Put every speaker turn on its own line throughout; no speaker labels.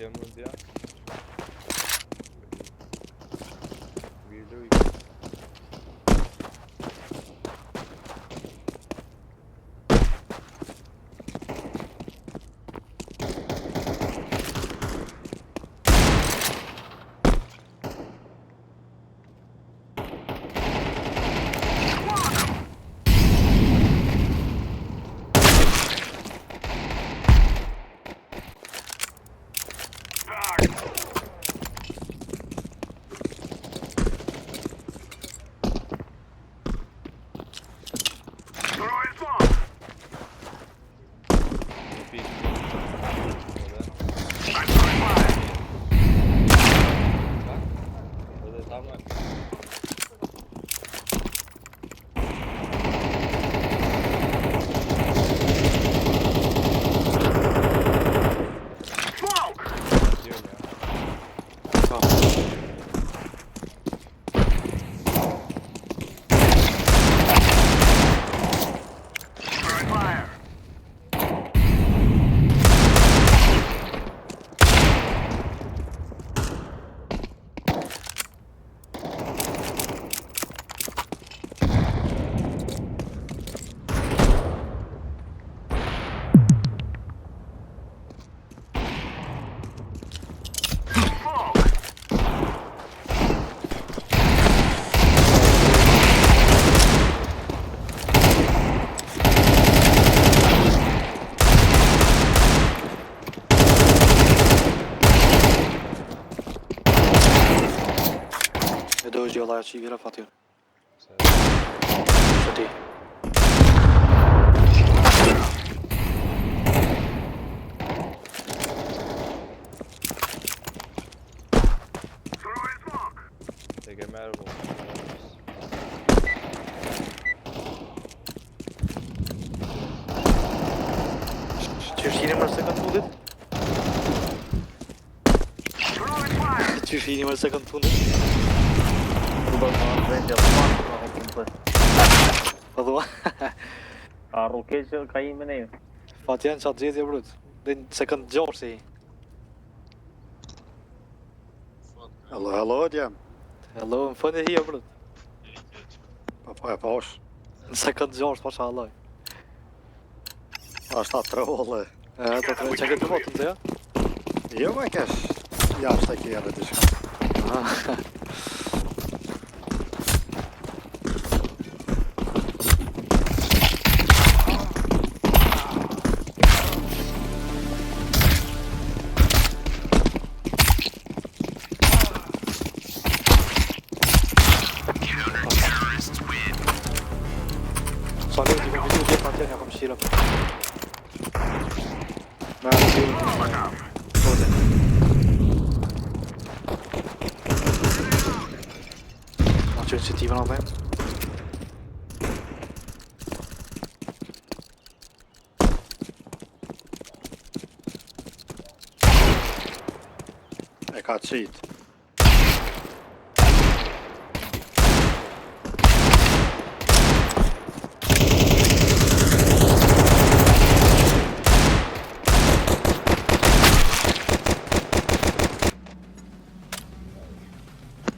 Atje mundja. Viluj.
Dois de lá, vira fatinho. Chutei.
Peguei merhaba.
24 numër sekond fundit. 24 numër sekond fundit. Po thua?
A rruke që ka ime ne.
Fatjan çat gjetje brut. Dhe në sekond gjorsi.
Hello, djem.
Hello, më fënë hija brut.
Po e pash.
Në sekond gjors, pasha Allah.
Ashtë atë trolle.
Të të që këtë botën të ja?
Jo me kesh. Jashtë e kjere të shka.
Salut, ti kom vizu gjithë Fatjan, ja kom shqira. Me Bote. Ma qënë që ti vëna dhe.
E ka qitë.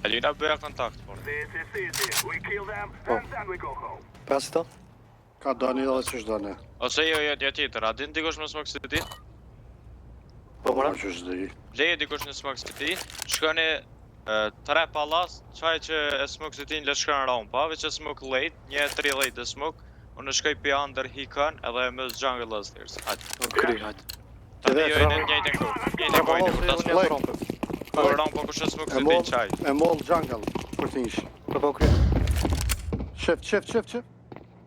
Alina bëja kontakt, por.
Pasi ta?
Ka doni dhe që shdoni.
Ose jo, ja tjetër, a din dikush më smoke city?
Po mëra?
Që shdi.
Leje dikush në smoke city, shkoni 3 pallas, qaj që e smoke city në le shkën raun, pa, veç e smoke late, një 3 late e smoke, unë shkoj pi under hikën edhe me jungle stairs. Hajde.
Kry, hajde.
Tani jo e në njëjtën kohë, njëjtën kohë,
unë
ta
një
smoke.
trompë.
Po raun po kush e smoke
E
city
moll,
qaj.
e moll jungle. Kur t'insh.
Po kry.
Shift.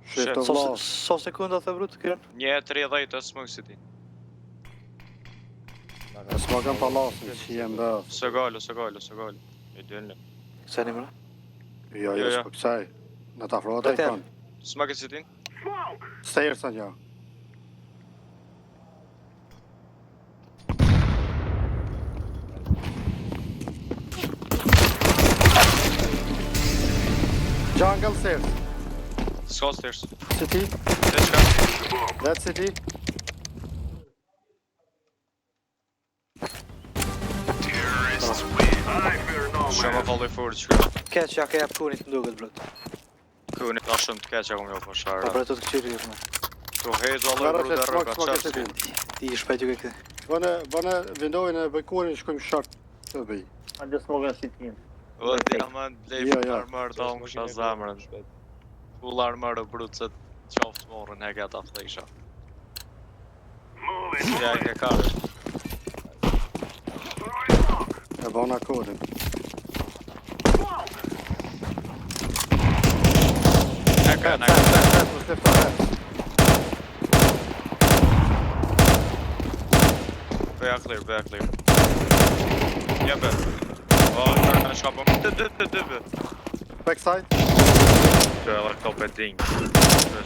Shift të
So
vlas.
sekunda the brut kërën?
Një 3 late e smoke city.
E s'magën palasin që jem dhe.
Së galo. E djellë.
Se një mëra?
Jo,
Jo,
s'po kësaj. Në ta frota i
Beter.
kon.
Smoke city?
Stairsën jo. Jungle stairs.
S'ka stairs.
City.
Dhe qka?
That's city.
Shumë më falli furt që
Keq ja ke jap kunit nduket blot.
këni ta shumë të keqa kom jo po
Po
sharë.
për të këqyri më.
Tu hezu alle
Gara
bru
që
dhe rëka
smoke e
qërë
ti.
Ti i shpejt ju ke këtë.
Bane vendojnë e bëjkorin shkojmë shart të bëj.
A gjë smogën si t'jim.
Vë diamant, lejf
Jo, jo.
armër të unë kësha zamërën. Full armër e brucët qoftë morën e gata flejsha. Ja e ke kare.
E bana kodin.
E ka, e ka. Bëja clear. Jebe. O, nërë në shkapëm. Dë.
Backside.
Që e lërë top e ding.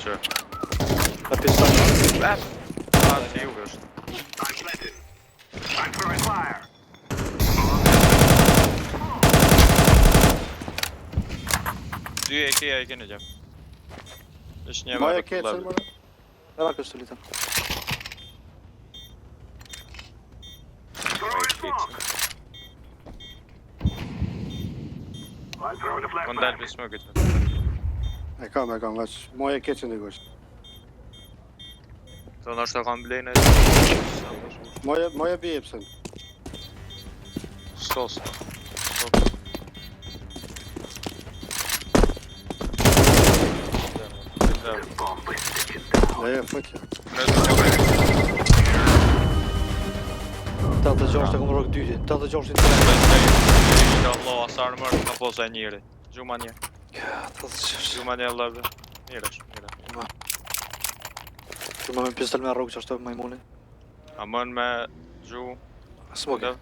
Që.
Ta pistol.
A, të ju është. Dy e kja e kene gjem. Është një
Maja
me
kecën
level.
mëre.
Era pistolitën.
Kondal për smokit.
E kam, veç. Maja kecën e gosht.
Të në është të kam blejnë
Maja bjepsen.
Stos.
E fëtja.
Ta të gjashtë e kom rrok dyti. Ta të gjashtë të
Ka vlo asar mërë ka posa e njëri. Gjuma një. Gjuma një lëve. Mire.
Që më me pistol me rrok që ashtë të majmuni.
A mën me gju.
Smoke.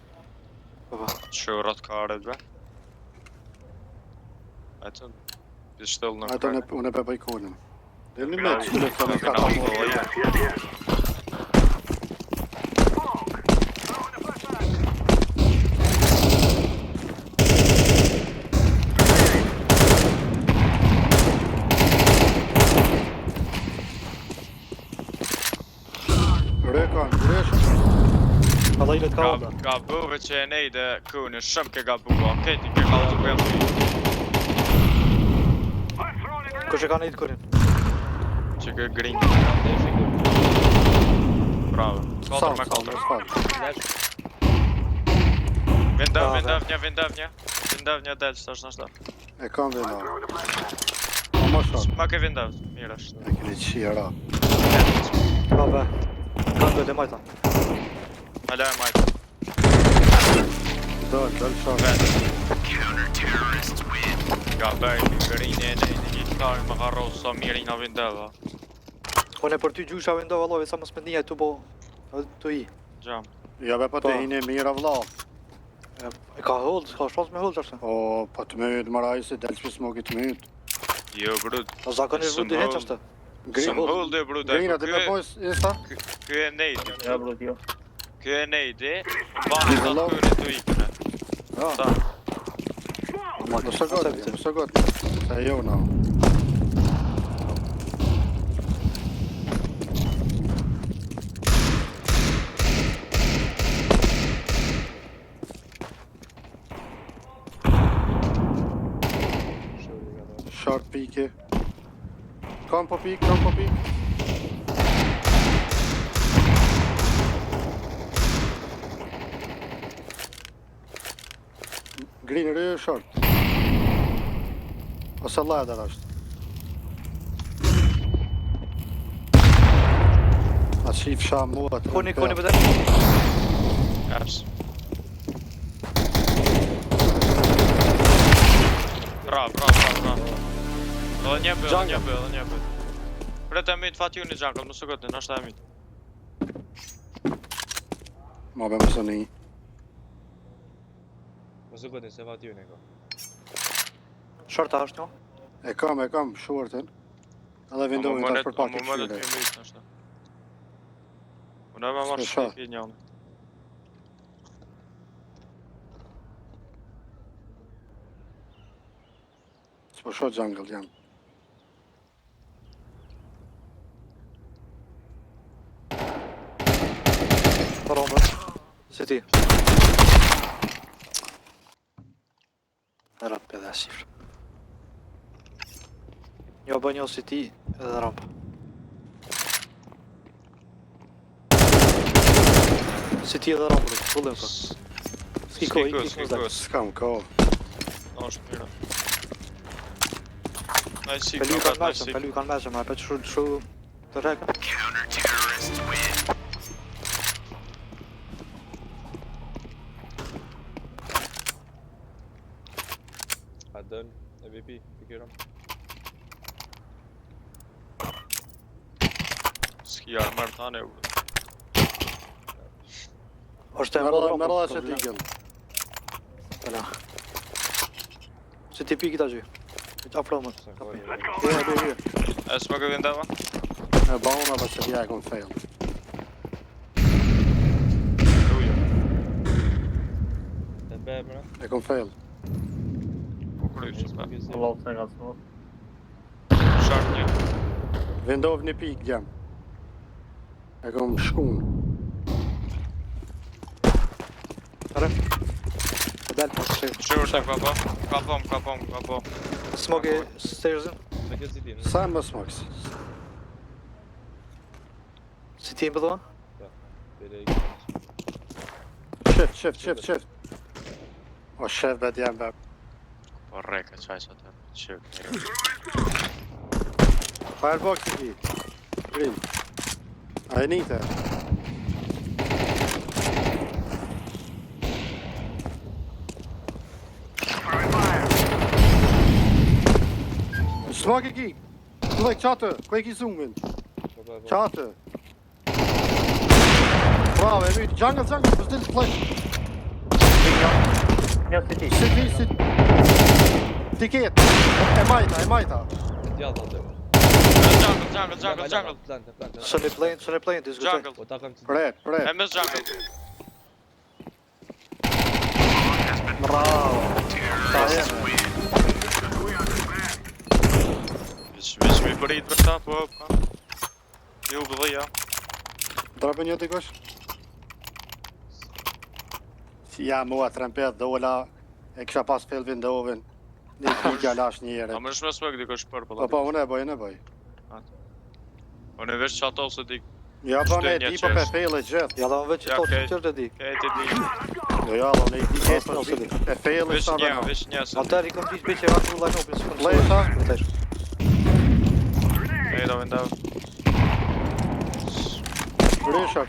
Po.
Qërat karet be. Ajtë. Pistol në
Ato unë e pe bëjkonin. Dhe një me që në fëllë ka Rekan, resha.
Alla i let ka onda.
Ka bëve që e nejde kënë shumë ke ka bëva. Keti ke ka të bëjnë.
Kush e ka nejtë kurin?
Që ke grinë. Bravo. 4 me 4. Vendavnja del, stash në shta.
E kam vena. Ma shak.
Ma ke vendav, mirë është.
E kini qira.
Baba. Kanë dhe majta.
Hala e majtë.
Dëll shak.
Ka bëjnë, grinë e nejde, një karë më harrosë sa mirë i nga vendava.
Unë e për ty gjusha vendova love, sa mos me nija tu bo. Tu i.
Gjam.
Ja be pa të hini mira vla.
E ka hold, ka shpaz me hold ashtë.
O, pa të mëjt maraj se del që smogit mëjt.
Jo, brud.
A zakon e vrundi heq ashtë.
Së më hulde, brud.
Grina, të me bojs insta?
Ky e nejde.
Ja brut jo.
Ky e nejde. Banë të të kërë të ikëne.
Ja.
Ta.
Më së gotë. Se jo na. Sharp pike. Kam po pik. Green rrë short. Ose ladder është. A shif sham mua të
Koni pëtë.
Caps. Bravo. Edhe një bëll. Prete mid fati unë i jungle, më së këtë, në ashtë e mid.
Ma be më së një.
Mos e bëni se fati unë e ka.
Shorta është një.
E kam shorten. Edhe vendojnë tash për pak të
Më mënet
këshyre.
një mid në ashtë. Unë e me marrë
S'ka.
shkik i njënë.
S'po shot jungle jam.
Për omër. Si ti. Ramp edhe sifër. Një bën një si ti edhe ramp. Si ti edhe ramp, fullim për. Ski ko, i
S'ki
S'kam kohë.
është mirë. Nice
Pelu
seek,
kanë
nice
mesëm,
seek.
pelu kanë mesëm, a për shu të reka.
A dën, MVP, pikirëm.
S'ki armër tane, u.
është e
Merë dhe që t'i gjëllë.
Pela. Si ti piki ta gjy. Afro më.
Sa kohë.
Hyje.
E s'më këvin deva?
E bauna dhe që t'ja e kom fail.
Uja.
E be, bra.
E kom fail.
Po kërë që s'me.
Allah se nga smoke.
Sharp një.
Vendov një pikë gjem. E kom shkun.
Del pas shë.
Sure se ka po.
Smoke stairs-in.
Me këtë si ti, në?
Sa më smokes.
Si ti më përdojnë?
Bire i këtë.
Shift. O shef bet jam be.
Po reka qaj sa të qëk.
Firebox i ki. Green. A e nite. Smoke i ki. Like qatë, ku e ki zoomin. Qatë. Bravo, e mytë. Jungle, përstil të flash.
Një si ti.
Sit. Tiket. E majta.
Djallë të
Jungle.
Plante.
Sën e plane, discutaj.
Jungle.
Po ta kam të...
Pret.
E mes jungle.
Bravo. Ta jeme.
Veç mi bërit për ta, po. Jo bëdhja.
Drapë një dikosh? Si ja mua trempet dola, e kisha pas fail windowin. Një pikja lash një
A
jere.
më shme s'me këdi kësh për
Po, unë e bëj.
Unë e veç që ato se di.
Ja, po ne
Shtenja
di, po pe
qesh.
fail e gjithë.
Ja da më veç që
Ja,
to që
okej.
tërë të di.
Kejti di.
Jo, po ne i di
Po,
po
se di.
pe fail e
Veç
sa
një,
dhe
veç një se di.
Atër i kom t'i shpe që e vakë line open, s'kom
Lejta.
E da vendav.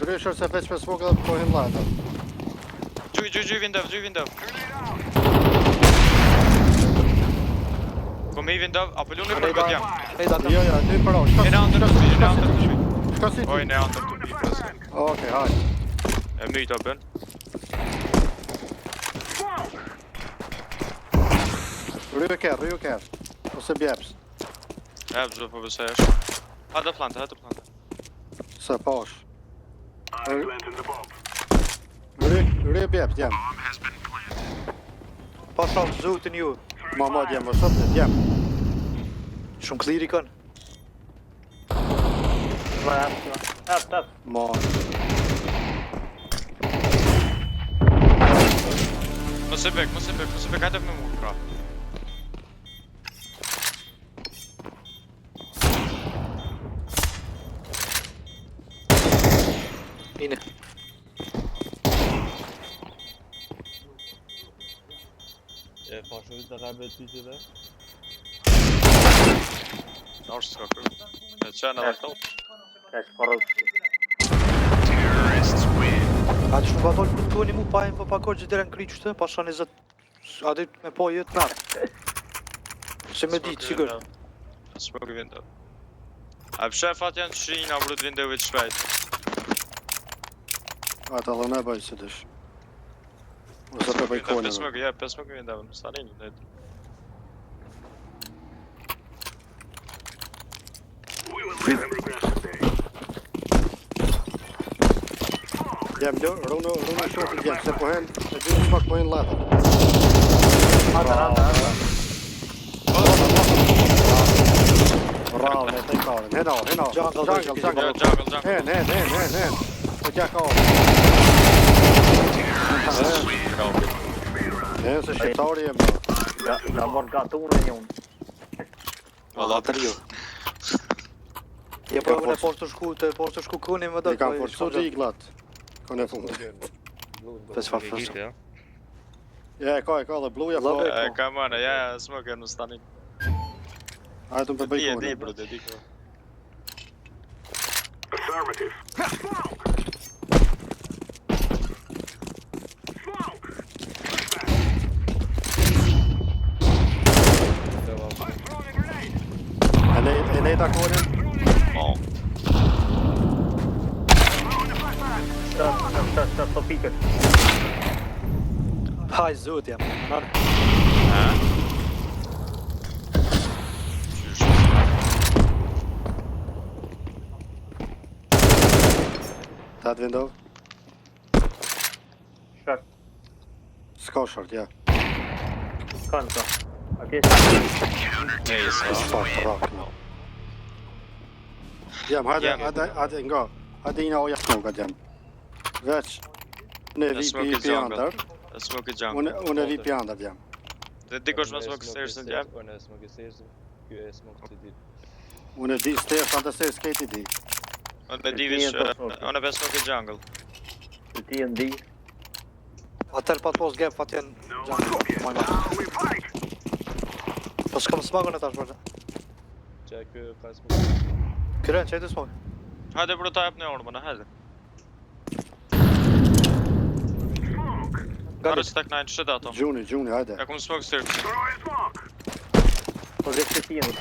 Rysher se veç me smoke dhe pojnë lajta.
Gjuj vindav. Kom i vindav, apeluni për këtë jam.
Hej, da kam.
Jo, ty për o,
E në andër të shpi.
Shka si
Oj,
ti?
në andër të pi.
Okej, haj.
E myta bën.
Ryu ker. Ose bjeps.
E bëzë po bësesh. Ha të plante.
Se posh. Ryu bjeps, djem.
Pa shumë zutin ju.
Ma djem, o sot djem.
Shumë kliri kanë.
Ap.
Ma.
Mos e bek, hajde me mu, pra.
Mine.
E pashurit të ka beti që dhe?
Norë s'ka kërë. E qenë edhe këto.
Ka shporët.
A që shumë batol për të goni mu pajnë për pakor që dire në kry qështë, pa shani zët... A dit me po jetë nërë. Se me ditë, sigur.
Smoke window. A pëshef atë janë qina brut windowit shpejt.
Ata dhe ne bëj si dysh. Ose të bëj kone.
Pe smoke window, në starin një dhe.
Jem, runo shotit jem, se pohen, e dy në smak pohen lata. Bravo, ne të i karen. Hena.
Jungle.
Hen. Po kja karen. Hen se shqiptari jem.
Nga mor gatë unë e një unë.
Valla
të riu. Je po unë e poshtë të shku kuni më do.
I kam forcu riglat. Kone fundi.
Pes farë fërse.
Ja.
Ja, e ka dhe bluja, po.
Love.
Come on, ja, smoke në stanin.
Hajtë më të bëj
Di,
kone.
bro, di.
E nejta kone.
Po.
Shtë të pikët.
Haj zot jam.
Ha?
Ta të vendov.
Shtë.
S'ka short, ja.
Kanë të. A kështë?
S'ka rak, no. Jam, hajde nga. Hajde ina oja smokat jam. Veç. Unë e vi pi andër.
Smoke jungle.
Unë e vi pi andër jam.
Dhe dikush me smoke stairs në jam.
Unë e smoke stairs. Ky e smoke të dit.
Unë e di stairs anë të stairs skate i di.
Unë e di vish, unë e be smoke jungle.
Të ti e ndi.
Atër pat post gap atje në gjangë. Po s'kam smagën e tash bërë.
Që ky ka smoke.
Kërën, që e të smagë?
Hajde bro ta jep në orë, më hajde. Arë që tek 9, shëtë ato.
Gjuni, hajde.
Ja kom smoke stairs.
Po dhe që ti e ndi.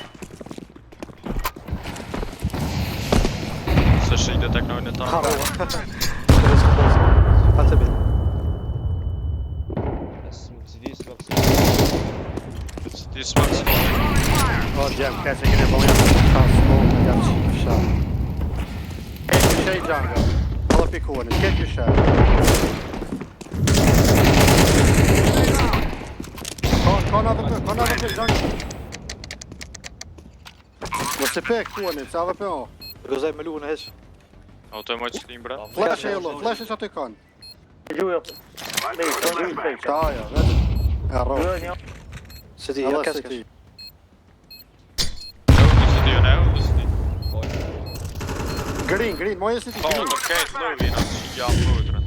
Se shëjtë tek 9 e ta.
Haro. Kërën s'ka post. Atë bit.
Smoke të dit, smoke të dit.
Ti smoke stairs.
O, jam, ka që kene po jam. Ka smoke, jam që fësha. Ketë ju shej jungle. Alla pikuani, ketë ju shej. Ka në për jungle. Mos e pek kuani, se ave për o.
Gëzaj me luën e heq.
Auto e moj që tim, bra.
Flash e jello, flash e që aty kanë.
Gjujo. Lej, të gjujo të
Ta ajo, vetë. E rro.
Gjujo një.
Se ti, ja
Alla se
keske.
ti.
Nëse ti jo ne, nëse ti.
Green, moje si ti
Po,
green.
të kejt low vina, që jam mutërën.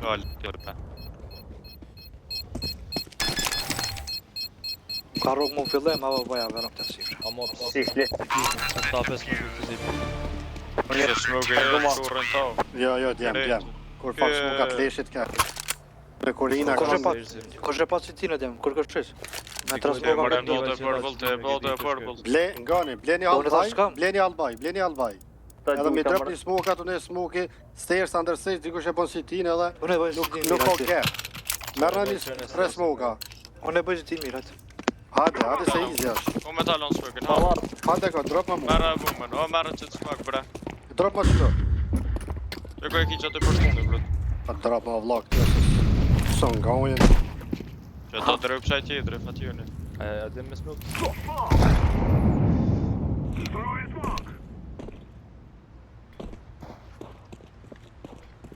Gall, tjorta.
Ka rrugë mu fillim, ava baja verëm të sifre.
Amo po.
Si shli.
Ta pe smoke të dit.
Që smoke e shurën to.
Jo, jam. Kur pak smokat leshit ka. Me kurina
Kur
ka.
e pat, kur e pat si ti në dem, kur kërshis. Me
E
transmoka
mërën
këtë
do
një.
të purple, të po të purple.
Bleni
Po, në tash kam.
albaj.
Ta
Edhe mi
gjujo
drop një smokat, unë e smoki, stairs under stairs, dikush e bon si tin edhe
Unë e bëjë si ti
nuk ka
mirë.
gap. Merna një tre smoka.
Unë e bëjë si ti mirë atë.
Hajde se easy është.
O me talon smoke,
Pa
ha.
marrë.
Hajde ka, drop ma mu.
Merë e bumen, o merë që të smoke, bre.
Drop ma qëto.
Jo ko e ki që të përfundi, bro.
A drop ma vlog të son gojën.
Që të drëp shaj tjetëri, fatjuni.
A dhe me smoke?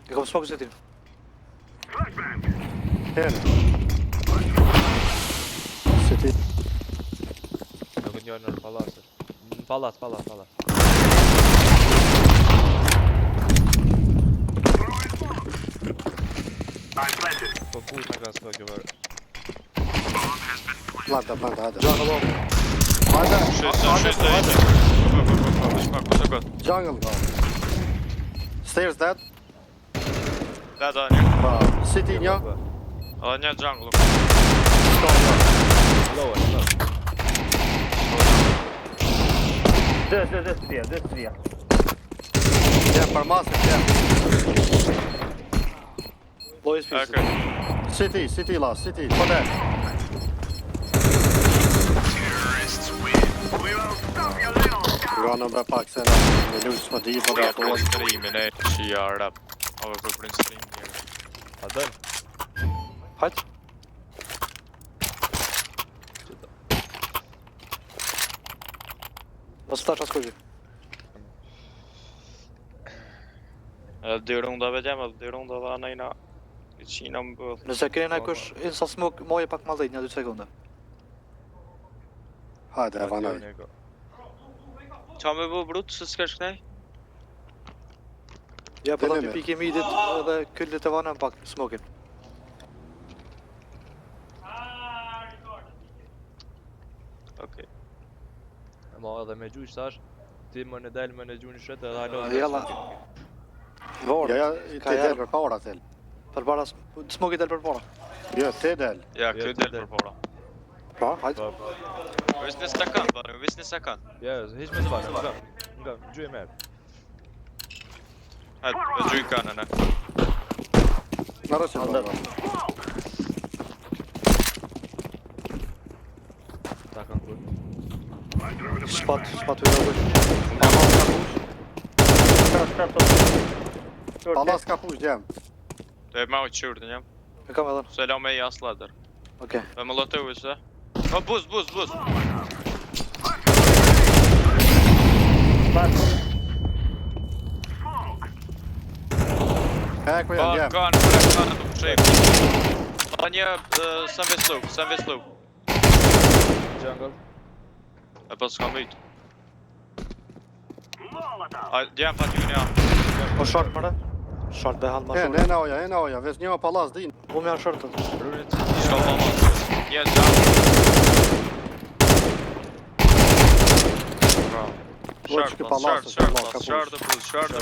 E kom smokë si ti.
Hene. Si ti.
Nuk njërë në palasër. Palas. Po kush në ka smoke e vërë?
Planta, hajde.
Gjangë lo.
Hajde.
Shit, smoke, po të gotë.
Jungle go. Stairs dead.
Da, një.
Pa. City një.
Edhe një jungle.
Low.
Dhe stia.
Jem për masë, jem.
Lojë s'pisë.
Okej.
City la, City. Po dead. Gana me pak se me lus më di, po
Po
da
ja
të
për
ojnë.
streamin e që ja rap. Ove për stream njërë.
A dëll?
Hajtë. Mos tash as kujë.
Edhe 2 runda vetëm, edhe 2 runda dhe anajna i qina më bëllë.
Nëse keni na kush insta smoke, moje pak ma dhejt, një 2 sekonda.
Hajde, e vanoj.
Qa me bë brut, se s'ka shknej?
Ja, po
Keni
të
me.
piki midit edhe küllit e vanën pak smokin.
Okej.
Ma edhe me gjuj tash, ti më në del më në gjuj në shetë edhe halo.
Jalla. Vorë,
Ja,
ka
ti del
erë.
për para, tel.
për para, smoki del për para.
Jo, ti del.
Ja,
Ja,
kjo
ti
del
del.
për para.
Pra, hajtë.
Po,
Vis në stakan, bërë, vis në stakan.
ja, hiç me të vanë, nga, gjuj e merë.
Hajtë, e gjuj kanën e.
Në rësit
Andër.
bërë.
Ta kanë kur.
Spat u rogoj.
Palas ka push, gjem.
Dhe ma u qyrë të njëm.
E kam edhe.
Se la me i as ladër.
Okej.
Dhe më lëtë se. O, buz.
E, ku janë, gjem.
Kanë të pëshek. Pa një, sem veslu.
Jungle.
E pas s'kam vejt. A, djem pa t'ju një.
Po short mëre. Short dhe halë ma short.
E në oja, ves një palas din.
Po me janë shortët.
Rrënit që
Shka pa ma. Një gjallë. Bravo.
Oj, që palas,
Shart,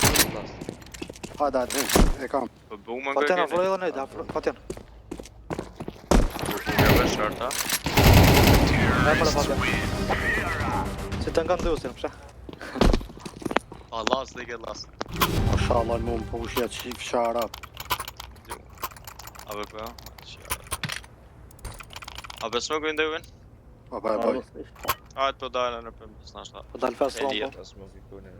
Hajde, din, e kam.
Po bu më
Pa
nga
tjena
geni.
vroj edhe nejde, pa tjena.
Ja be shart, ha?
Ne mëre pa tjena. Si të nga ndëusin, pëse?
A, las, dhe ke las.
Mashallah, në mu më push jetë qif sharat.
A be po, A be s'më kënë ndëvin?
O, bëj.
Hajtë po dalë në për më s'nashta.
Po dalë fes
E
lompo.
lijet.
ta smoke i kone.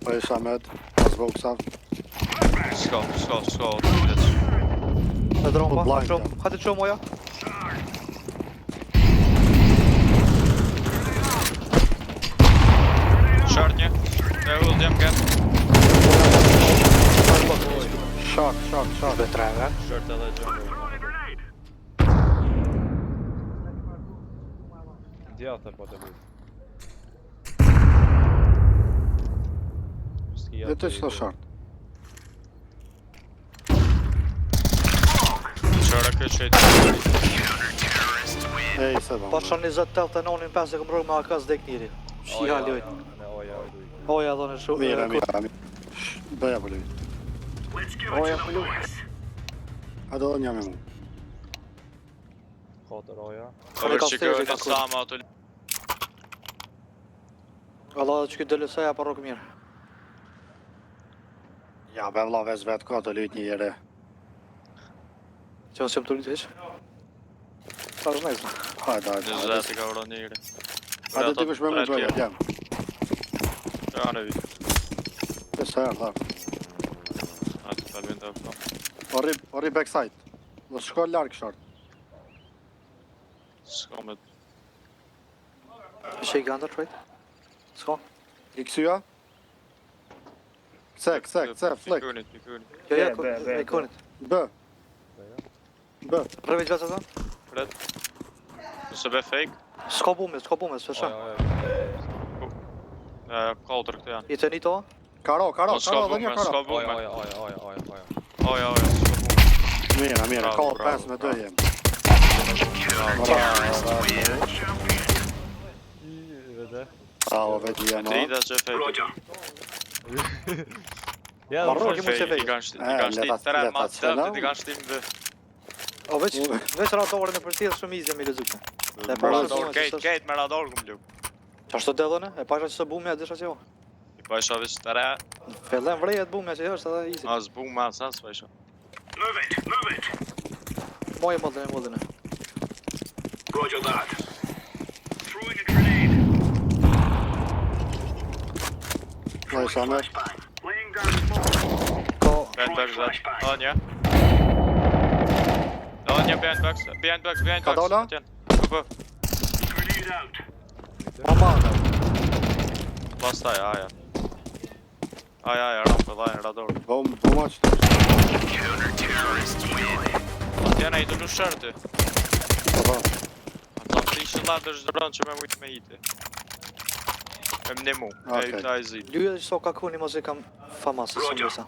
Po e Shamed, pas voksav.
S'ka,
Me dronë
Po
pa,
blind,
shumë. Hajde shumë moja.
Shart një. E ullë djem gem.
Shak.
Be treve.
Short edhe jungle. Djathe po të bujt.
Dhe të qëto shak.
Shara këtë qëjtë.
E i se
Pa
do.
shon 20 telt të nonin 5 e këm rrugë me AK s'dek njëri. Shi hali ojt.
Ne oja ojdu.
Oja dhone shumë.
Mira. Bëja për lui.
Oja pëllu.
A do dhe një me mu.
4 oja.
Po vërë që kërë në sama ato.
Allah dhe që këtë dëllësaja pa rrugë mirë.
Ja, be vla vez vetë ka të lujt një jere.
Që nësë jam të rritë heq. Ta është nejzë.
Hajde.
20 i ka vërë njëri.
Hajde ty kush me mu bëja, gjem.
Ja, në vitë.
Dhe se herë, tharë.
Hajtë, kalbin të po.
Ori backside. Dhe shko larkë short.
S'ka me...
Shake under trade. S'ka?
I kësyja? Cek, flick.
Pikunit.
Jo, ja,
Be, be,
e konit.
Bë.
Rëvejt vetë të të?
Fred. Nëse be fake,
S'ka bume, s'fesha.
Kaltër këtë janë.
I të një to?
Karo,
S'ka
dhe një
bume,
karo.
s'ka bume.
Oja.
Oja, s'ka bume.
Mira,
Bravo,
ka 5 me 2
bravo.
jem.
Vete.
Bravo, vetë jem,
Të ida që fake.
Ja,
Ma
do
rrugë,
shoj.
mos e fake.
I kanë shti 3 ma të tëptit, i kanë shtim dhe.
O, veç ratorën e përti dhe shumë izje me lezukë. Dhe për
Rador,
rador,
kejt me rador këmë luk.
Qa shtë të dedhone? E pasha që së bume e disha që jo.
I pa isha vishë të re,
Fellem vrejet bume që jo është edhe easy.
as bu ma sens pa isha.
Moje modene.
Në i Shamed.
Ka...
Back, zet. O, një. Edhe një behind box.
Ka dola?
Atjen. Po.
Mamanda.
Pastaj, aja. Aja, rampë, dhajnë, rador.
Boma që të
Atjena i të lu shërti.
po.
Ata të ishë ladër zhdëron që me mujtë me hiti. Me mnimu, e
Okej.
i ta i zi.
Lyje që so ka kuni mos e kam famasë, së mësa.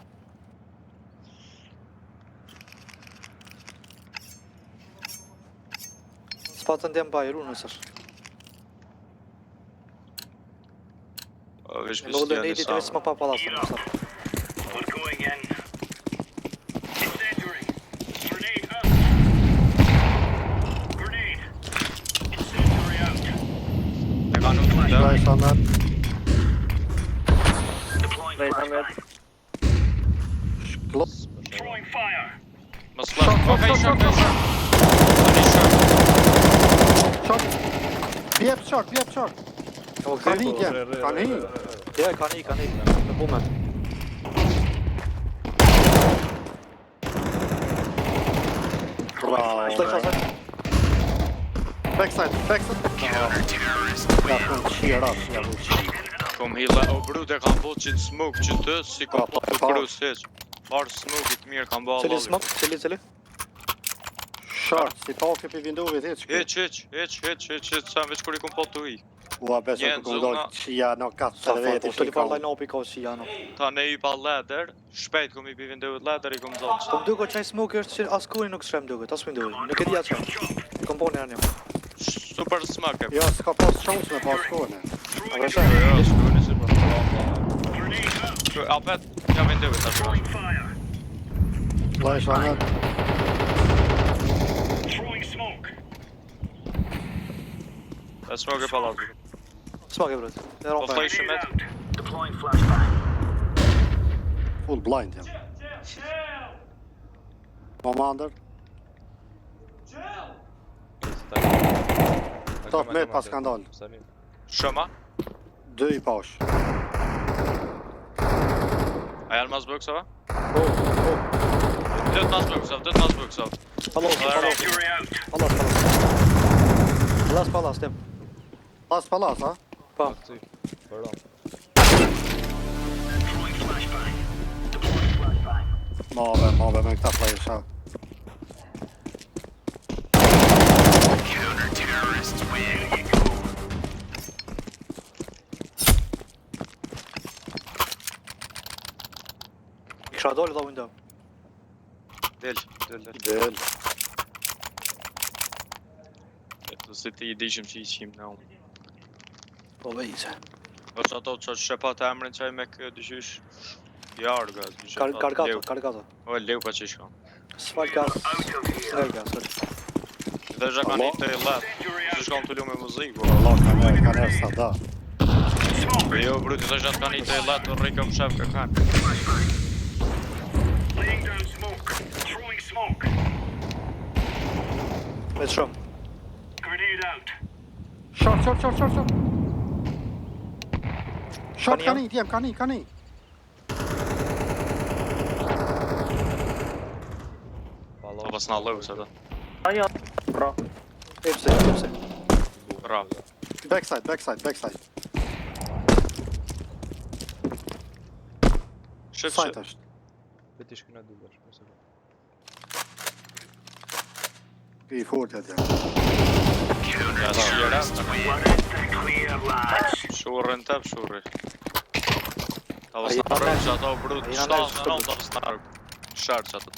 S'patën dhe mbajru nësër.
Vish
Në lodhe në
pistjeni
i ditë
sa.
vësë më pa palasën nësër.
E ka nuk të ndër.
Daj Samet.
Lej Samet.
Shklop.
Mos flas. Okej, shok. Tani shok.
Shok. Bjep shok. Kani djem. Kani.
Ja, kani. Në bume.
Bravo.
Shtë që asaj?
Backside. Ja, kun qira. Ja, kun qira.
Kom hila, o brute kam bo qitë smoke që të, si kom
Pa,
po të
pa.
krus heq. Parë smoke i të mirë kam bo
Cili
allalli.
smok? Cili?
Shok. Si pa ke për vindovit hiç.
Heq, sa veç kur i kom po të hi.
Ua besoj
Njen
të kom dojtë
zona.
qia në
Sa
4
fa,
veti.
po të li parlaj në opi ka si janë.
Ta ne i pa leder, shpejt kom i pi vindovit leder i kom zonë
Po
që.
më duko qaj smoke është që as kuni nuk shrem duket, as më duket. Nuk e di atë qaj. Kom po një anë një.
Super smoke e.
Jo, s'ka pas chance me pas kone.
A vërsa?
Jo, shkoni si për Apet, ja vindovit të shumë.
Daj Samet.
E smoke e pa lazer.
Smoke e brët. E
Po
rompa.
floj shumet.
Full blind jam. Commander. Top me pas skandal.
Shoma?
2 i pash.
A janë mas bëksova?
Po.
Dët mas bëksov.
Palas, tem.
Palas, ha?
Pa.
Mave me këta flasha.
Kisha dole dha window.
Del.
Del.
Se ti i dishim që i qim në unë.
Po vejse.
Ose ato që shepa të emrin qaj me këtë dyshysh. Jarga,
Kargato.
O, leu pa që i shkon.
Sfal gas. Snell gas.
Dhe zha ka një të i let. Që shkon të lu me muzikë.
Allah ka nërë sa da.
Po jo, bruti dhe zha ka një të i let, të rikëm shef ka kanë.
Me të shumë.
Shot. Shot
Kani,
kani, djem, kani.
Po pas na lëu se da.
Aja. Bra.
Epse.
Bra.
Backside.
Shef,
Site është.
Veti shkëna dy bash.
I fort e djem.
Ja, shjera. Shurën të shurri. Ta vas na rëmë që ato brut.
Ai na
Shta
lëu
në ta vas na rëmë. Sharë që ato.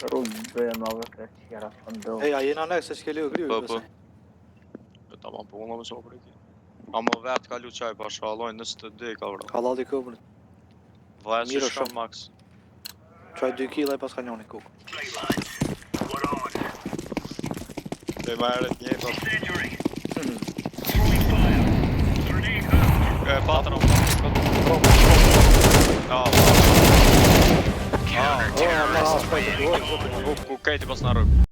Rrugë bëjë në vëkë, qëra shëndohë.
Eja, jena nek se s'ke leo kryu.
Po. Ta ma punë më so për iki. A më vetë ka lu qaj pa shallojnë 22 ka vro.
Halali këpër.
Vajë që
Mirë
shkëm
shumë.
max.
Qaj 2 kila e pas ka njoni kuk.
Dhe ma eret një të patron.
Oh, ma, shpejtë.
Ku kejti pas në rrugë.